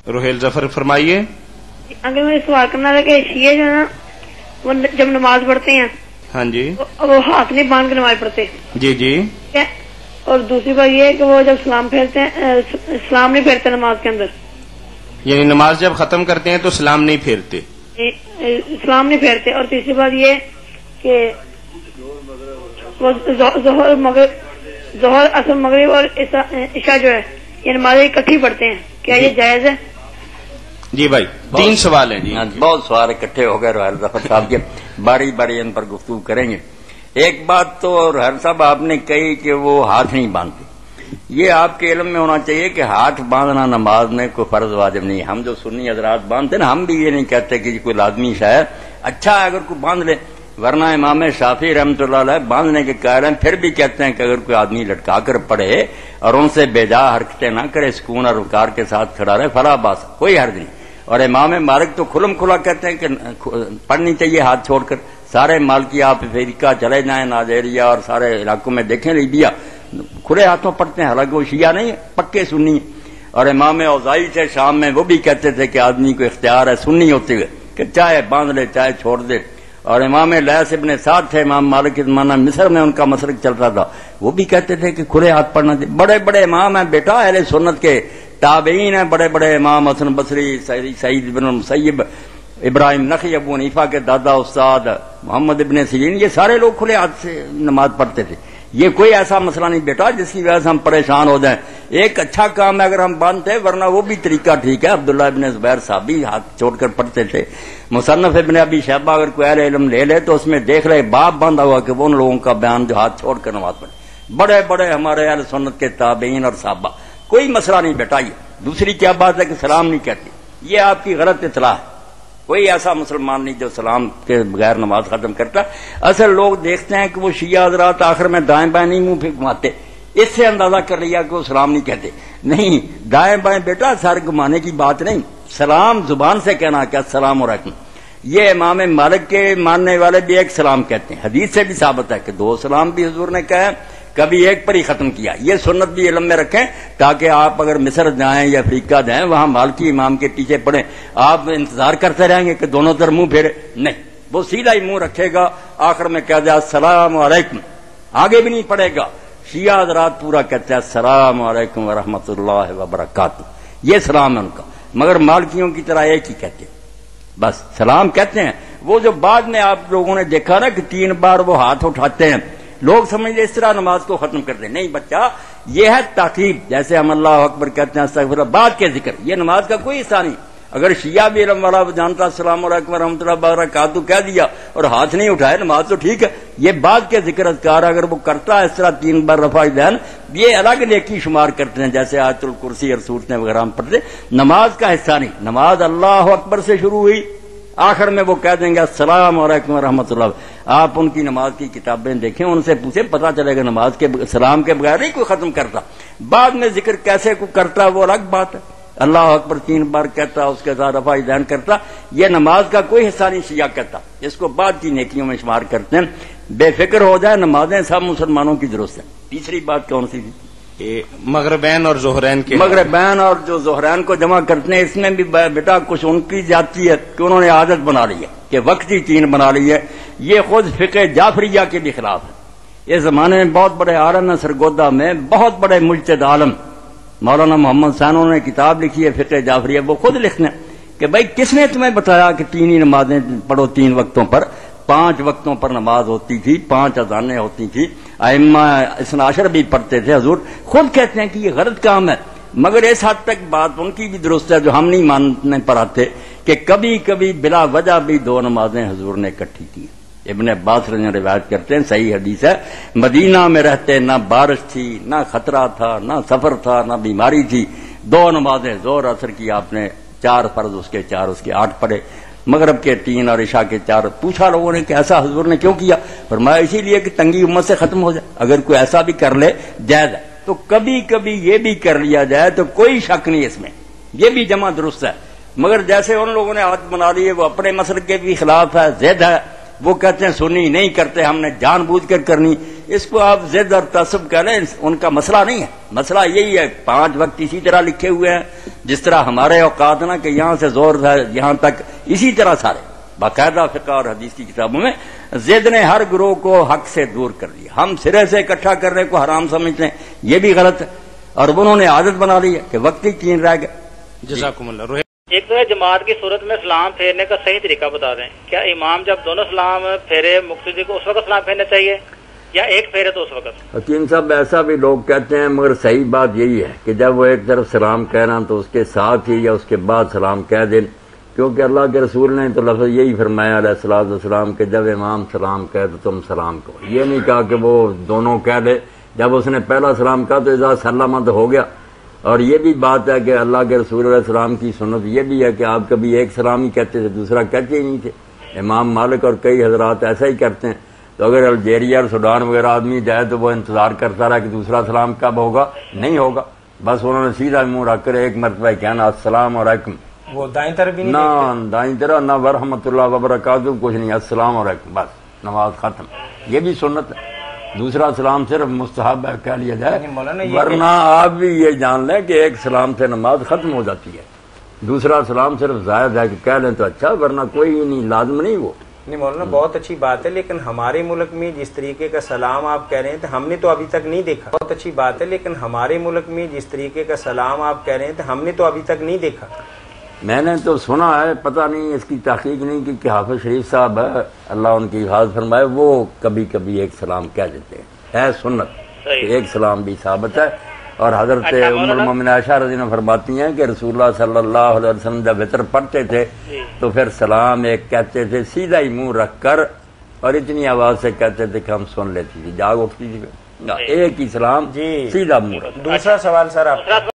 روہیل ظفر فرمائیے. اگر مجھے سوال کرنا تھا کہ شیعہ جو ہے نا وہ جب نماز پڑھتے ہیں ہاں جی وہ ہاتھ نہیں باندھ کے نماز پڑھتے. جی جی. اور دوسری بات یہ ہے کہ وہ جب سلام پھیرتے ہیں سلام نہیں پھیرتے نماز کے اندر، یعنی نماز جب ختم کرتے ہیں تو سلام نہیں پھیرتے. سلام نہیں پھیرتے. اور تیسری بات یہ کہ وہ ظہر اصل مغرب اور عشاء جو ہے یہ نمازیں اکٹھی پڑھتے ہیں، کیا یہ جائز ہے؟ جی بھائی 3 سوال ہیں. جی بہت سوال اکٹھے ہو گئے روحیل ظفر صاحب کے، باری باری ان پر گفتگو کریں گے. ایک بات تو روحیل صاحب آپ نے کہی کہ وہ ہاتھ نہیں باندھتے. یہ آپ کے علم میں ہونا چاہیے کہ ہاتھ باندھنا نماز میں کوئی فرض واجب نہیں ہے. ہم جو سنی حضرات باندھتے نا، ہم بھی یہ نہیں کہتے کہ کوئی لازمی شاید اچھا ہے اگر کوئی باندھ لے، ورنہ امام شافعی رحمۃ اللہ علیہ باندھنے کے قائل ہیں، پھر بھی کہتے ہیں کہ اگر کوئی آدمی لٹکا کر پڑھے اور ان سے بے جا حرکتیں نہ کرے، سکون اور وقار کے ساتھ کھڑا رہے، فلا باس، کوئی حرج نہیں. اور امام مالک تو کھلم کھلا کہتے ہیں کہ پڑھنی چاہیے ہاتھ چھوڑ کر. سارے مالکی آپ افریقہ چلے جائیں، نائجیریا اور سارے علاقوں میں دیکھیں، لیبیا کھلے ہاتھوں پڑھتے ہیں، حالانکہ وہ شیعہ نہیں ہے، پکے سنی ہیں. اور امام اوزاعی سے شام میں وہ بھی کہتے تھے کہ آدمی کو اختیار ہے سنی ہوتے ہوئے کہ چاہے باندھ لے چاہے چھوڑ دے. اور امام لیث ابن سعد تھے امام مالک کے زمانہ مصر میں ان کا مسلک چلتا تھا، وہ بھی کہتے تھے کہ کھلے ہاتھ پڑھنا چاہیے. بڑے بڑے امام ہیں بیٹا، اہل سنت کے تابعین ہیں، بڑے بڑے امام حسن بصری، سعید بن المسیب، ابراہیم نخعی، ابو حنیفہ کے دادا استاد محمد ابن سیرین، یہ سارے لوگ کھلے ہاتھ سے نماز پڑھتے تھے. یہ کوئی ایسا مسئلہ نہیں بیٹا جس کی وجہ سے ہم پریشان ہو جائیں. ایک اچھا کام ہے اگر ہم باندھتے، ورنہ وہ بھی طریقہ ٹھیک ہے. عبداللہ ابن زبیر صحابی ہاتھ چھوڑ کر پڑھتے تھے. مصنف ابن ابی شیبہ اگر کوئی اہل علم لے لے تو اس میں دیکھ لے باب باندھا ہوا کہ وہ ان لوگوں کا بیان جو ہاتھ چھوڑ کر نماز پڑھے، بڑے بڑے ہمارے اہل سنت کے تابعین اور صحابہ. کوئی مسئلہ نہیں بیٹا. یہ دوسری کیا بات ہے کہ سلام نہیں کہتے، یہ آپ کی غلط اطلاع ہے. کوئی ایسا مسلمان نہیں جو سلام کے بغیر نماز ختم کرتا. اصل لوگ دیکھتے ہیں کہ وہ شیعہ حضرات آخر میں دائیں بائیں نہیں منہ گھماتے، اس سے اندازہ کر لیا کہ وہ سلام نہیں کہتے. نہیں، دائیں بائیں بیٹا سر گھمانے کی بات نہیں، سلام زبان سے کہنا کہ السلام علیکم. یہ امام مالک کے ماننے والے بھی ایک سلام کہتے ہیں، حدیث سے بھی ثابت ہے کہ 2 سلام بھی حضور نے کہا ہے، کبھی ایک پر ہی ختم کیا. یہ سنت بھی علم میں رکھیں تاکہ آپ اگر مصر جائیں یا افریقہ جائیں وہاں مالکی امام کے پیچھے پڑھیں، آپ انتظار کرتے رہیں گے کہ دونوں طرف منہ پھیرے. نہیں، وہ سیدھا ہی منہ رکھے گا، آخر میں کہہ دیا السلام علیکم، آگے بھی نہیں پڑھے گا. شیعہ حضرات پورا کہتے ہیں السلام علیکم ورحمۃ اللہ وبرکاتہ، یہ سلام ہے ان کا. مگر مالکیوں کی طرح ایک ہی کہتے ہیں، بس سلام کہتے ہیں. وہ جو بعد میں آپ لوگوں نے دیکھا نا کہ 3 بار وہ ہاتھ اٹھاتے ہیں، لوگ سمجھتے اس طرح نماز کو ختم کر دیں. نہیں بچہ، یہ ہے تاکید. جیسے ہم اللہ اکبر کہتے ہیں استغفر اللہ بعد کے ذکر، یہ نماز کا کوئی حصہ نہیں. اگر شیعہ بھی علم والا جانتا السلام علیکم ورحمۃ اللہ وبرکاتہ کہہ دیا اور ہاتھ نہیں اٹھائے، نماز تو ٹھیک ہے. یہ بعد کے ذکر اذکار اگر وہ کرتا ہے اس طرح 3 بار رفع دین، یہ الگ نیکی شمار کرتے ہیں، جیسے آیت الکرسی اور سورتیں وغیرہ ہم پڑھتے. نماز کا حصہ نہیں. نماز اللہ اکبر سے شروع ہوئی، آخر میں وہ کہہ دیں گے السلام علیکم ورحمۃ اللہ. آپ ان کی نماز کی کتابیں دیکھیں، ان سے پوچھیں، پتہ چلے گا نماز کے سلام کے بغیر نہیں کوئی ختم کرتا. بعد میں ذکر کیسے کوئی کرتا وہ الگ بات ہے. اللہ اکبر 3 بار کہتا، اس کے ساتھ رفع دین کرتا، یہ نماز کا کوئی حصہ نہیں شیعہ کہتا، اس کو بعد کی نیکیوں میں شمار کرتے ہیں. بے فکر ہو جائے، نمازیں سب مسلمانوں کی درست ہیں. تیسری بات کون سی تھی؟ مغربین اور ظہرین کے. مغربین اور جو ظہرین کو جمع کرتے ہیں، اس میں بھی بیٹا کچھ ان کی جاتی ہے کہ انہوں نے عادت بنا لی ہے کہ وقتی 3 بنا لی ہے. یہ خود فقہ جعفریہ کے بھی خلاف ہے. اس زمانے میں بہت بڑے عالم ہیں، سرگودا میں بہت بڑے مجتہد عالم مولانا محمد سانو نے کتاب لکھی ہے فقہ جعفریہ. وہ خود لکھتے ہیں کہ بھائی کس نے تمہیں بتایا کہ 3 ہی نمازیں پڑھو 3 وقتوں پر؟ 5 وقتوں پر نماز ہوتی تھی، 5 اذانیں ہوتی تھی، ائمہ اثنا عشر بھی پڑھتے تھے. حضور خود کہتے ہیں کہ یہ غلط کام ہے. مگر اس حد تک بات ان کی بھی درست ہے جو ہم نہیں ماننے پر آتے کہ کبھی کبھی بلا وجہ بھی 2 نمازیں حضور نے اکٹھی کی. ابن عباس رضی اللہ عنہ روایت کرتے ہیں، صحیح حدیث ہے، مدینہ میں رہتے نہ بارش تھی، نہ خطرہ تھا، نہ سفر تھا، نہ بیماری تھی. 2 نمازیں ظہر عصر کی آپ نے، 4 فرض اس کے 4 اس کے 8 پڑھے، مغرب کے 3 اور عشاء کے 4. پوچھا لوگوں نے کہ ایسا حضور نے کیوں کیا؟ فرمایا اسی لیے کہ تنگی امت سے ختم ہو جائے. اگر کوئی ایسا بھی کر لے جائز ہے، تو کبھی کبھی یہ بھی کر لیا جائے تو کوئی شک نہیں اس میں، یہ بھی جمع درست ہے. مگر جیسے ان لوگوں نے عادت بنا لی ہے، وہ اپنے مسلک کے بھی خلاف ہے، ضد ہے. وہ کہتے ہیں سنی نہیں کرتے، ہم نے جان بوجھ کر کرنی. اس کو آپ ضد اور تعصب کہہ لیں، ان کا مسئلہ نہیں ہے. مسئلہ یہی ہے 5 وقت اسی طرح لکھے ہوئے ہیں جس طرح ہمارے اوقات نا کہ یہاں سے زور ہے یہاں تک، اسی طرح سارے باقاعدہ فقہ اور حدیث کی کتابوں میں. ضد نے ہر گروہ کو حق سے دور کر دیا. ہم سرے سے اکٹھا کرنے کو حرام سمجھتے ہیں، یہ بھی غلط ہے، اور انہوں نے عادت بنا لی ہے کہ وقت ہی 3 رہ گئے. جزاکم اللہ. ایک تو ہے جماعت کی صورت میں سلام پھیرنے کا صحیح طریقہ بتا دیں. کیا امام جب دونوں سلام پھیرے مقتدی کو اس وقت سلام پھیرنا چاہیے یا ایک پھیرے تو اس وقت؟ حکیم صاحب ایسا بھی لوگ کہتے ہیں، مگر صحیح بات یہی ہے کہ جب وہ ایک طرف سلام کہہ رہا تو اس کے ساتھ ہی یا اس کے بعد سلام کہہ دیں، کیونکہ اللہ کے رسول نے تو لفظ یہی فرمایا علیہ الصلوۃ والسلام کہ جب امام سلام کہے تو تم سلام کہو. یہ نہیں کہا کہ وہ دونوں کہہ لے. جب اس نے پہلا سلام کہا تو اذا سلم تو ہو گیا. اور یہ بھی بات ہے کہ اللہ کے رسول علیہ السلام کی سنت یہ بھی ہے کہ آپ کبھی ایک سلام ہی کہتے تھے، دوسرا کہتے ہی نہیں تھے. امام مالک اور کئی حضرات ایسا ہی کرتے ہیں. تو اگر الجیریا اور سوڈان وغیرہ آدمی جائے تو وہ انتظار کرتا رہا کہ دوسرا سلام کب ہوگا، نہیں ہوگا. بس انہوں نے سیدھا منہ رکھ کر ایک مرتبہ کہنا السلام علیکم. وہ دائیں طرف بھی نہ دائیں طرف نہ ورحمۃ اللہ وبرکاتہ، کچھ نہیں، السلام علیکم، بس نماز ختم. یہ بھی سنت ہے. دوسرا سلام صرف مستحب ہے کہہ لیا جائے، ورنہ آپ بھی یہ جان لیں کہ ایک سلام سے نماز ختم ہو جاتی ہے. دوسرا سلام صرف زائد ہے کہ کہہ لیں تو اچھا، ورنہ کوئی نہیں، لازم نہیں وہ. نہیں مولانا بہت اچھی بات ہے، لیکن ہمارے ملک میں جس طریقے کا سلام آپ کہہ رہے ہیں تو ہم نے تو ابھی تک نہیں دیکھا. بہت اچھی بات ہے، لیکن ہمارے ملک میں جس طریقے کا سلام آپ کہہ رہے ہیں تو ہم نے تو ابھی تک نہیں دیکھا. میں نے تو سنا ہے، پتہ نہیں اس کی تحقیق نہیں کی کہ حافظ شریف صاحب ہے اللہ ان کی حفاظت فرمائے، وہ کبھی کبھی ایک سلام کہہ دیتے ہیں. ہے سنت، ایک سلام بھی ثابت ہے. اور حضرت ام المومنین عائشہ رضی اللہ عنہا فرماتی ہیں کہ رسول اللہ صلی اللہ علیہ وسلم جب وطر پڑھتے تھے تو پھر سلام ایک کہتے تھے سیدھا ہی منہ رکھ کر، اور اتنی آواز سے کہتے تھے کہ ہم سن لیتی تھی، جاگ اٹھتی تھی. ایک ہی سلام سیدھا منہ رکھ. دوسرا سوال سر آپ